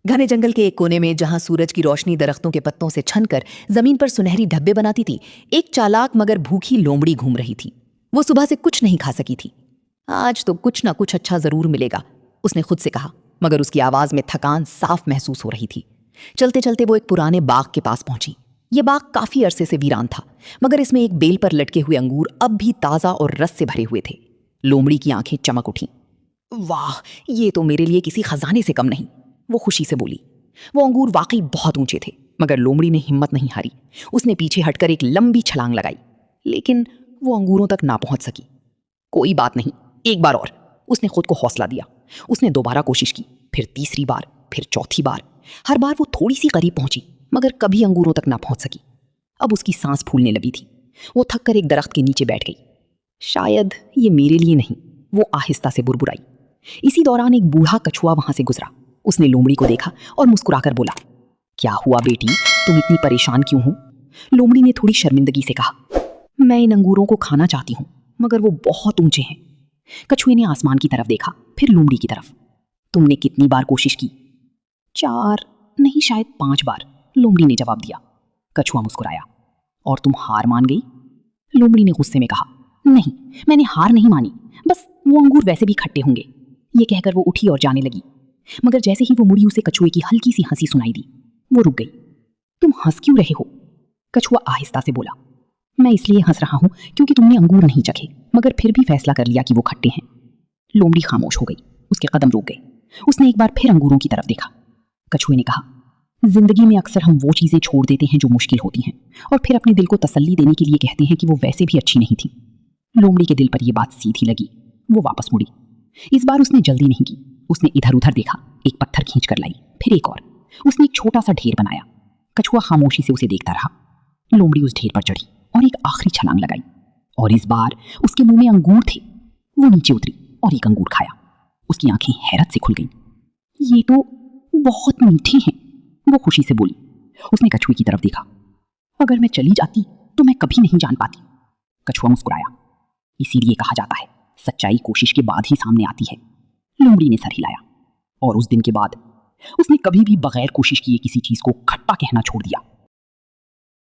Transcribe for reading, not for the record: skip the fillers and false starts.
घने जंगल के एक कोने में, जहां सूरज की रोशनी दरख्तों के पत्तों से छनकर जमीन पर सुनहरी धब्बे बनाती थी, एक चालाक मगर भूखी लोमड़ी घूम रही थी। वो सुबह से कुछ नहीं खा सकी थी। आज तो कुछ ना कुछ अच्छा जरूर मिलेगा, उसने खुद से कहा, मगर उसकी आवाज में थकान साफ महसूस हो रही थी। चलते चलते वो एक पुराने बाग के पास पहुंची। ये बाग काफी अरसे से वीरान था, मगर इसमें एक बेल पर लटके हुए अंगूर अब भी ताजा और रस से भरे हुए थे। लोमड़ी की आंखें चमक उठीं। वाह, ये तो मेरे लिए किसी खजाने से कम नहीं, वो खुशी से बोली। वो अंगूर वाकई बहुत ऊंचे थे, मगर लोमड़ी ने हिम्मत नहीं हारी। उसने पीछे हटकर एक लंबी छलांग लगाई, लेकिन वो अंगूरों तक ना पहुंच सकी। कोई बात नहीं, एक बार और, उसने खुद को हौसला दिया। उसने दोबारा कोशिश की, फिर तीसरी बार, फिर चौथी बार। हर बार वो थोड़ी सी करीब पहुंची, मगर कभी अंगूरों तक ना पहुंच सकी। अब उसकी सांस फूलने लगी थी। वो थक कर एक दरख्त के नीचे बैठ गई। शायद ये मेरे लिए नहीं, वो आहिस्ता से बुरबुराई। इसी दौरान एक बूढ़ा कछुआ वहां से गुजरा। उसने लोमड़ी को देखा और मुस्कुराकर बोला, क्या हुआ बेटी, तुम इतनी परेशान क्यों हो? लोमड़ी ने थोड़ी शर्मिंदगी से कहा, मैं इन अंगूरों को खाना चाहती हूँ, मगर वो बहुत ऊंचे हैं। कछुए ने आसमान की तरफ देखा, फिर लोमड़ी की तरफ। तुमने कितनी बार कोशिश की? 4 नहीं, शायद 5 बार, लोमड़ी ने जवाब दिया। कछुआ मुस्कुराया। और तुम हार मान गई? लोमड़ी ने गुस्से में कहा, नहीं, मैंने हार नहीं मानी, बस वो अंगूर वैसे भी खट्टे होंगे। ये कहकर वो उठी और जाने लगी, मगर जैसे ही वो मुड़ी, उसे कछुए की हल्की सी हंसी सुनाई दी। वो रुक गई। तुम हंस क्यों रहे हो? कछुआ आहिस्ता से बोला, मैं इसलिए हंस रहा हूं क्योंकि तुमने अंगूर नहीं चखे, मगर फिर भी फैसला कर लिया कि वो खट्टे हैं। लोमड़ी खामोश हो गई, उसके कदम रुक गए। उसने एक बार फिर अंगूरों की तरफ देखा। कछुए ने कहा, जिंदगी में अक्सर हम वो चीजें छोड़ देते हैं जो मुश्किल होती हैं, और फिर अपने दिल को तसल्ली देने के लिए कहते हैं कि वो वैसे भी अच्छी नहीं थी। लोमड़ी के दिल पर यह बात सीधी लगी। वो वापस मुड़ी। इस बार उसने जल्दी नहीं की। उसने इधर उधर देखा, एक पत्थर खींच कर लाई, फिर एक और। उसने एक छोटा सा ढेर बनाया। कछुआ खामोशी से उसे देखता रहा। लोमड़ी उस ढेर पर चढ़ी और एक आखिरी छलांग लगाई, और इस बार उसके मुंह में अंगूर थे। वो नीचे उतरी और एक अंगूर खाया। उसकी आंखें हैरत से खुल गईं। ये तो बहुत मीठे हैं, वो खुशी से बोली। उसने कछुए की तरफ देखा। अगर मैं चली जाती तो मैं कभी नहीं जान पाती। कछुआ मुस्कुराया। इसीलिए कहा जाता है, सच्चाई कोशिश के बाद ही सामने आती है। लोमड़ी ने सर हिलाया, और उस दिन के बाद उसने कभी भी बगैर कोशिश किए किसी चीज को खट्टा कहना छोड़ दिया।